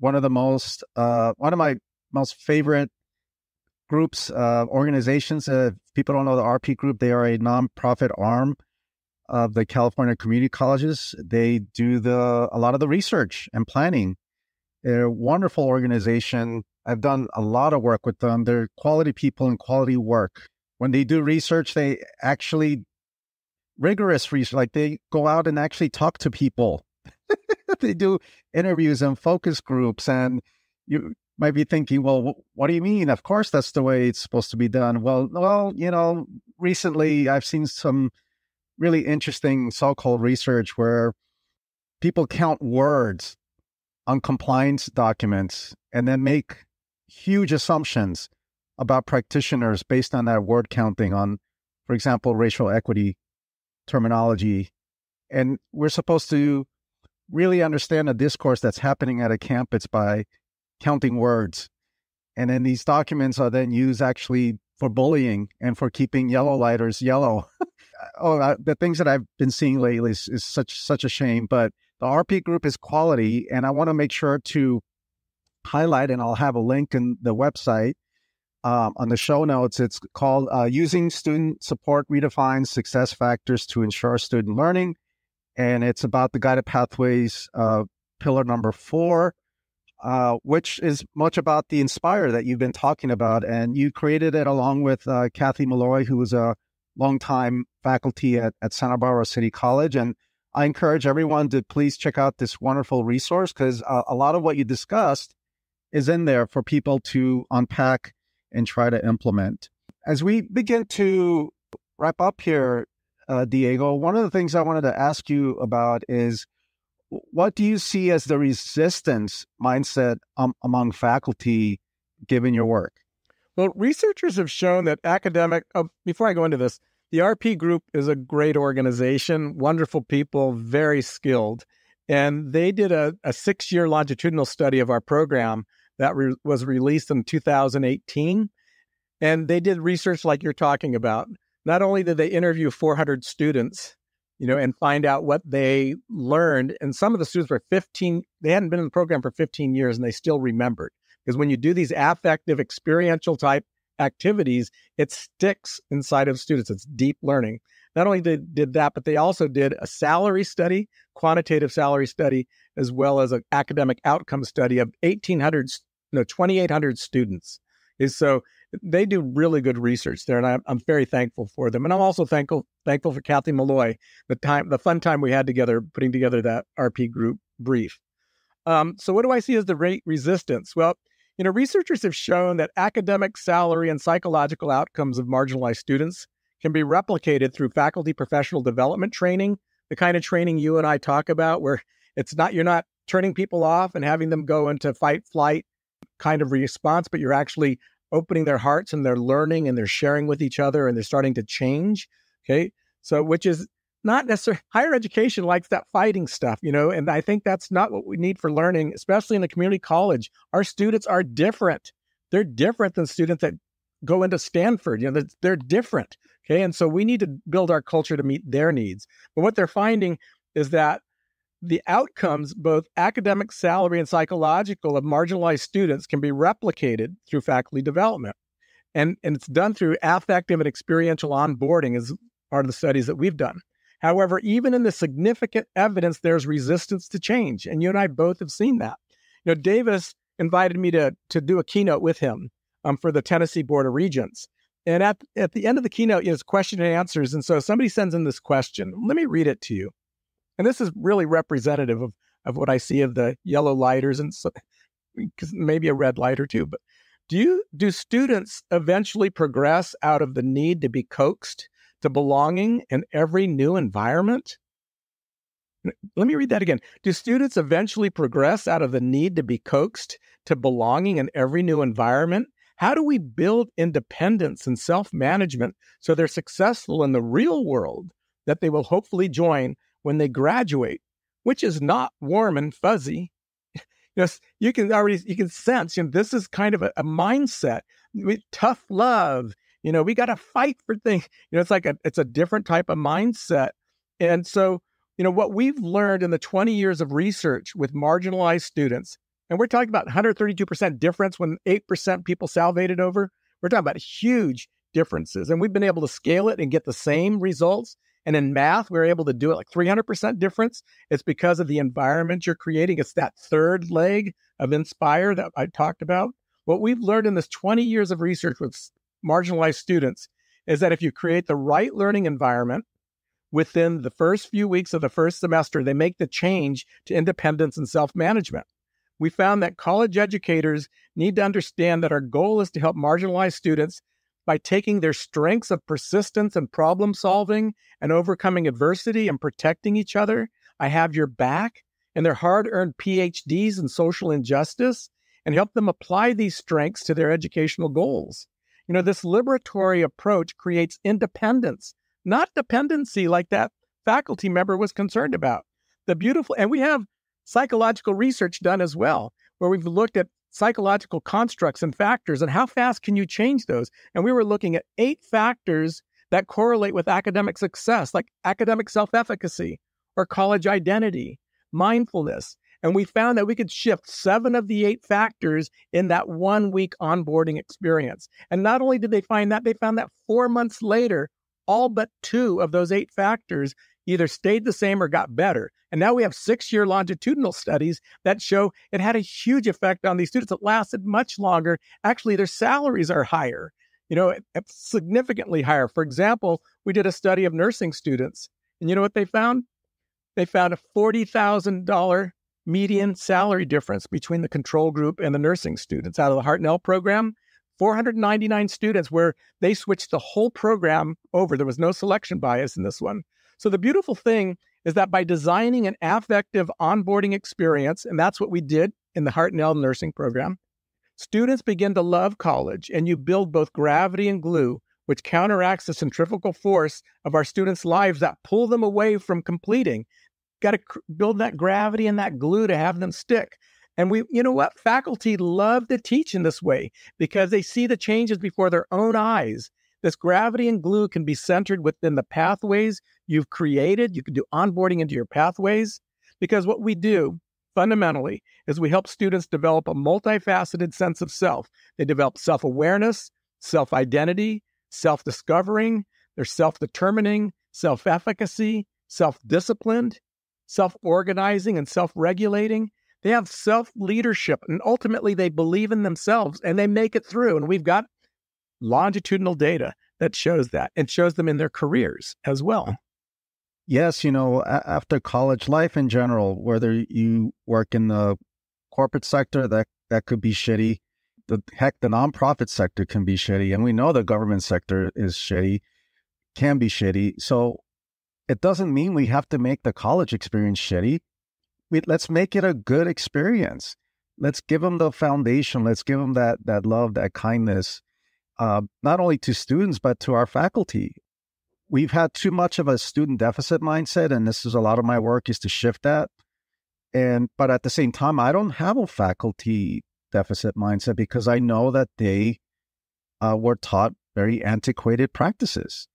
S1: One of my most favorite groups, organizations. If people don't know the RP Group, they are a nonprofit arm of the California community colleges. They do a lot of the research and planning. They're a wonderful organization. I've done a lot of work with them. They're quality people and quality work. When they do research, they actually rigorous research, like they go out and actually talk to people. They do interviews and focus groups, and you might be thinking, well, what do you mean? Of course, that's the way it's supposed to be done. Well, recently I've seen some really interesting so-called research where people count words on compliance documents and then make huge assumptions about practitioners based on that word counting on, for example, racial equity terminology. And we're supposed to really understand the discourse that's happening at a campus by counting words. And then these documents are then used actually for bullying and for keeping yellow lighters yellow. The things that I've been seeing lately is such a shame. But the RP Group is quality, and I want to make sure to highlight, and I'll have a link in the website on the show notes. It's called Using Student Support Redefines Success Factors to Ensure Student Learning. And it's about the guided pathways, pillar number 4, which is much about the Inspire that you've been talking about. And you created it along with Kathy Malloy, who was a longtime faculty at Santa Barbara City College. And I encourage everyone to please check out this wonderful resource because a lot of what you discussed is in there for people to unpack and try to implement. As we begin to wrap up here, Diego, one of the things I wanted to ask you about is what do you see as the resistance mindset among faculty given your work?
S2: Well, researchers have shown that before I go into this, the RP Group is a great organization, wonderful people, very skilled. And they did a 6-year longitudinal study of our program that was released in 2018. And they did research like you're talking about. Not only did they interview 400 students, and find out what they learned, and some of the students were 15, they hadn't been in the program for 15 years and they still remembered. Because when you do these affective, experiential type activities, it sticks inside of students. It's deep learning. Not only did that, but they also did a salary study, quantitative salary study, as well as an academic outcome study of 2,800 students. So they do really good research there, and I'm very thankful for them. And I'm also thankful for Kathy Malloy, the fun time we had together putting together that RP Group brief. So what do I see as the resistance? Well, researchers have shown that academic, salary, and psychological outcomes of marginalized students can be replicated through faculty professional development training, the kind of training you and I talk about, where you're not turning people off and having them go into fight, flight kind of response, but you're actually opening their hearts and they're learning and they're sharing with each other and they're starting to change. Okay. So, which is not necessarily higher education likes that fighting stuff, and I think that's not what we need for learning, especially in the community college. Our students are different. They're different than students that go into Stanford. They're different. Okay. And so we need to build our culture to meet their needs. But what they're finding is that the outcomes, both academic, salary, and psychological, of marginalized students can be replicated through faculty development. And it's done through affective and experiential onboarding as part of the studies that we've done. However, even in the significant evidence, there's resistance to change. And you and I both have seen that. Davis invited me to do a keynote with him for the Tennessee Board of Regents. And at the end of the keynote, it's question and answers. And so somebody sends in this question. Let me read it to you. And this is really representative of what I see of the yellow lighters and so, maybe a red lighter too. But do students eventually progress out of the need to be coaxed to belonging in every new environment? Let me read that again. Do students eventually progress out of the need to be coaxed to belonging in every new environment? How do we build independence and self-management so they're successful in the real world that they will hopefully join when they graduate, which is not warm and fuzzy? You can sense, this is kind of a mindset. Tough love. We got to fight for things. It's a different type of mindset. And so, what we've learned in the 20 years of research with marginalized students, and we're talking about 132% difference when 8% people salivated over. We're talking about huge differences. And we've been able to scale it and get the same results. And in math, we're able to do it like 300% difference. It's because of the environment you're creating. It's that third leg of Inspire that I talked about. What we've learned in this 20 years of research with marginalized students is that if you create the right learning environment within the first few weeks of the first semester, they make the change to independence and self-management. We found that college educators need to understand that our goal is to help marginalized students by taking their strengths of persistence and problem solving and overcoming adversity and protecting each other. I have your back, and their hard-earned PhDs in social injustice, and help them apply these strengths to their educational goals. This liberatory approach creates independence, not dependency like that faculty member was concerned about. And we have psychological research done as well, where we've looked at psychological constructs and factors and how fast can you change those. And we were looking at 8 factors that correlate with academic success, like academic self-efficacy or college identity, mindfulness. And we found that we could shift 7 of the 8 factors in that 1-week onboarding experience. And not only did they find that, they found that 4 months later, all but 2 of those 8 factors either stayed the same or got better. And now we have 6-year longitudinal studies that show it had a huge effect on these students. It lasted much longer. Actually, their salaries are higher, significantly higher. For example, we did a study of nursing students. And you know what they found? They found a $40,000 median salary difference between the control group and the nursing students out of the Hartnell program. 499 students where they switched the whole program over. There was no selection bias in this one. So the beautiful thing is that by designing an affective onboarding experience, and that's what we did in the Hartnell nursing program, students begin to love college, and you build both gravity and glue, which counteracts the centrifugal force of our students' lives that pull them away from completing. Got to build that gravity and that glue to have them stick. And faculty love to teach in this way because they see the changes before their own eyes. This gravity and glue can be centered within the pathways you've created. You can do onboarding into your pathways because what we do fundamentally is we help students develop a multifaceted sense of self. They develop self-awareness, self-identity, self-discovering, they're self-determining, self-efficacy, self-disciplined, self-organizing, and self-regulating. They have self-leadership, and ultimately they believe in themselves and they make it through. And we've got longitudinal data that shows that and shows them in their careers as well.
S1: Yes, after college life in general, whether you work in the corporate sector, that could be shitty. The nonprofit sector can be shitty. And we know the government sector is shitty, can be shitty. So it doesn't mean we have to make the college experience shitty. let's make it a good experience. Let's give them the foundation. Let's give them that love, that kindness, not only to students, but to our faculty. We've had too much of a student deficit mindset, and this is a lot of my work is to shift that. But at the same time, I don't have a faculty deficit mindset because I know that they were taught very antiquated practices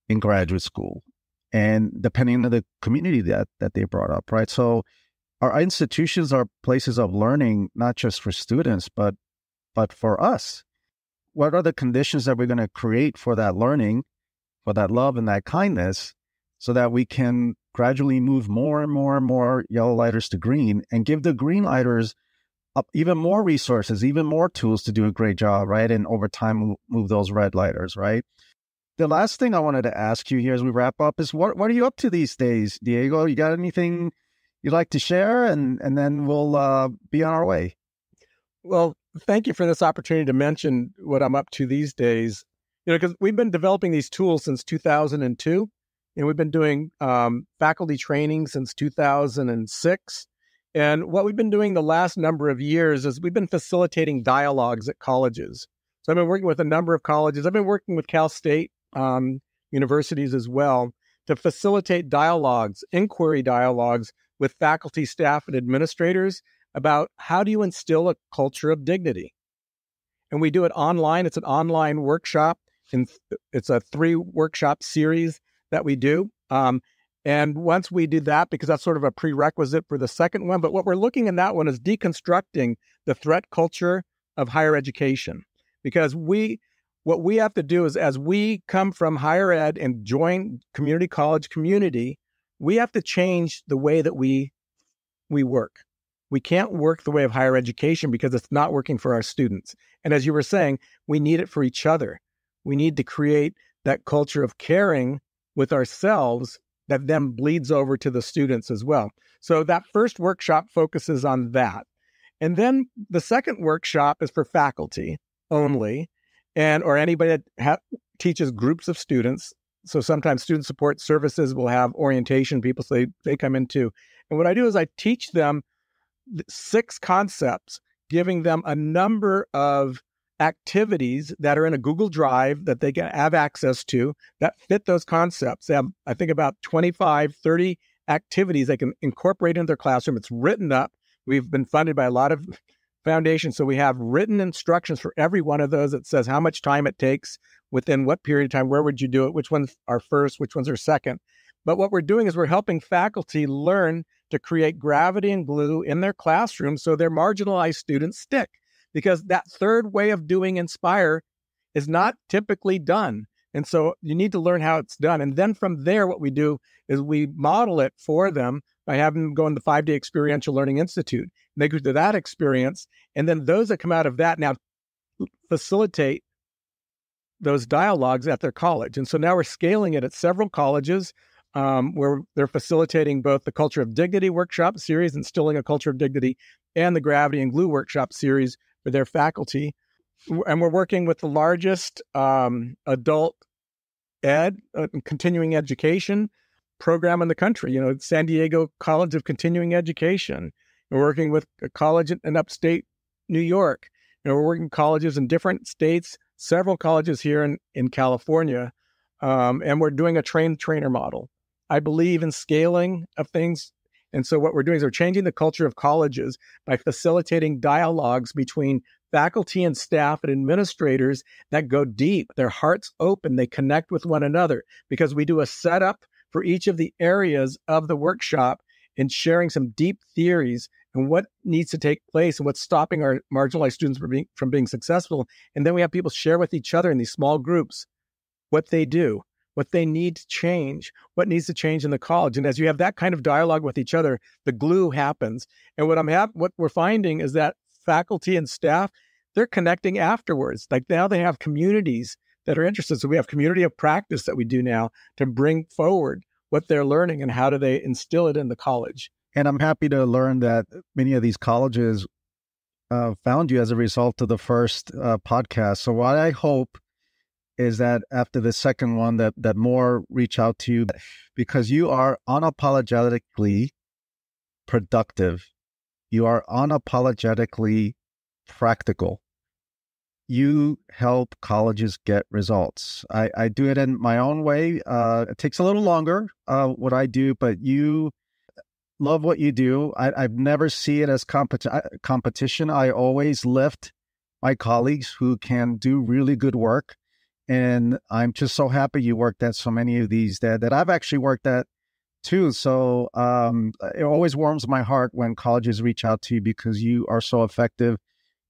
S1: in graduate school, and depending on the community that they brought up, right? So our institutions are places of learning, not just for students, but for us. What are the conditions that we're going to create for that learning, for that love and that kindness, so that we can gradually move more and more and more yellow lighters to green and give the green lighters up even more resources, even more tools to do a great job, right? And over time, move those red lighters, right? The last thing I wanted to ask you here as we wrap up is what are you up to these days, Diego? You got anything you'd like to share? And then we'll be on our way.
S2: Well, thank you for this opportunity to mention what I'm up to these days. Because we've been developing these tools since 2002, and we've been doing faculty training since 2006. And what we've been doing the last number of years is we've been facilitating dialogues at colleges. So I've been working with a number of colleges. I've been working with Cal State universities as well to facilitate dialogues, inquiry dialogues with faculty, staff, and administrators about how do you instill a culture of dignity. And we do it online. It's an online workshop. And it's a 3-workshop series that we do. And once we do that, because that's sort of a prerequisite for the second one, but what we're looking in that one is deconstructing the threat culture of higher education. Because what we have to do is, as we come from higher ed and join community college community, we have to change the way that we work. We can't work the way of higher education because it's not working for our students. And as you were saying, we need it for each other. We need to create that culture of caring with ourselves that then bleeds over to the students as well. So that first workshop focuses on that. And then the second workshop is for faculty only, or anybody that teaches groups of students. So sometimes student support services will have orientation people, so they come in too. And what I do is I teach them 6 concepts, giving them a number of activities that are in a Google Drive that they can have access to that fit those concepts. They have, I think, about 25, 30 activities they can incorporate into their classroom. It's written up. We've been funded by a lot of foundations, so we have written instructions for every one of those that says how much time it takes, within what period of time, where would you do it, which ones are first, which ones are second. But what we're doing is we're helping faculty learn to create gravity and glue in their classroom so their marginalized students stick. Because that third way of doing Inspire is not typically done. And so you need to learn how it's done. And then from there, what we do is we model it for them by having them go in the 5-day Experiential Learning Institute. And they go to that experience. And then those that come out of that now facilitate those dialogues at their college. And so now we're scaling it at several colleges where they're facilitating both the Culture of Dignity workshop series, Instilling a Culture of Dignity, and the Gravity and Glue workshop series for their faculty. And we're working with the largest adult ed, continuing education program in the country, San Diego College of Continuing Education. We're working with a college in upstate New York. We're working with colleges in different states, several colleges here in California, and we're doing a trainer model. I believe in scaling of things. And so what we're doing is we're changing the culture of colleges by facilitating dialogues between faculty and staff and administrators that go deep. Their hearts open. They connect with one another because we do a setup for each of the areas of the workshop and sharing some deep theories and what needs to take place and what's stopping our marginalized students from being successful. And then we have people share with each other in these small groups what they do, what they need to change, what needs to change in the college. And as you have that kind of dialogue with each other, the glue happens. And what we're finding is that faculty and staff, they're connecting afterwards. Like now they have communities that are interested. So we have community of practice that we do now to bring forward what they're learning and how do they instill it in the college.
S1: And I'm happy to learn that many of these colleges found you as a result of the first podcast. So what I hope is that after the second one, that more reach out to you because you are unapologetically productive. You are unapologetically practical. You help colleges get results. I do it in my own way. It takes a little longer, what I do, but you love what you do. I've never see it as competition. I always lift my colleagues who can do really good work. And I'm just so happy you worked at so many of these that I've actually worked at too. So it always warms my heart when colleges reach out to you because you are so effective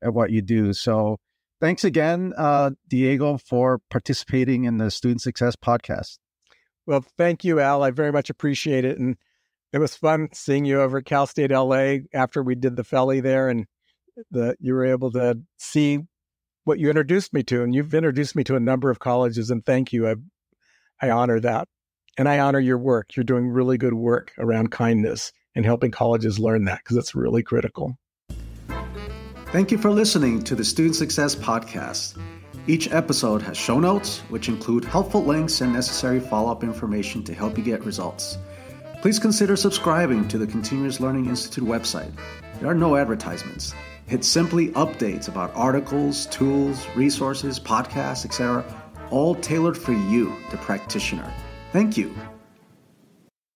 S1: at what you do. So thanks again, Diego, for participating in the Student Success Podcast.
S2: Well, thank you, Al. I very much appreciate it. And it was fun seeing you over at Cal State LA after we did the Felly there, and you were able to see what you introduced me to. And you've introduced me to a number of colleges, and thank you. I honor that. And I honor your work. You're doing really good work around kindness and helping colleges learn that because it's really critical.
S1: Thank you for listening to the Student Success Podcast. Each episode has show notes, which include helpful links and necessary follow-up information to help you get results. Please consider subscribing to the Continuous Learning Institute website. There are no advertisements. It's simply updates about articles, tools, resources, podcasts, etc., all tailored for you, the practitioner. Thank you.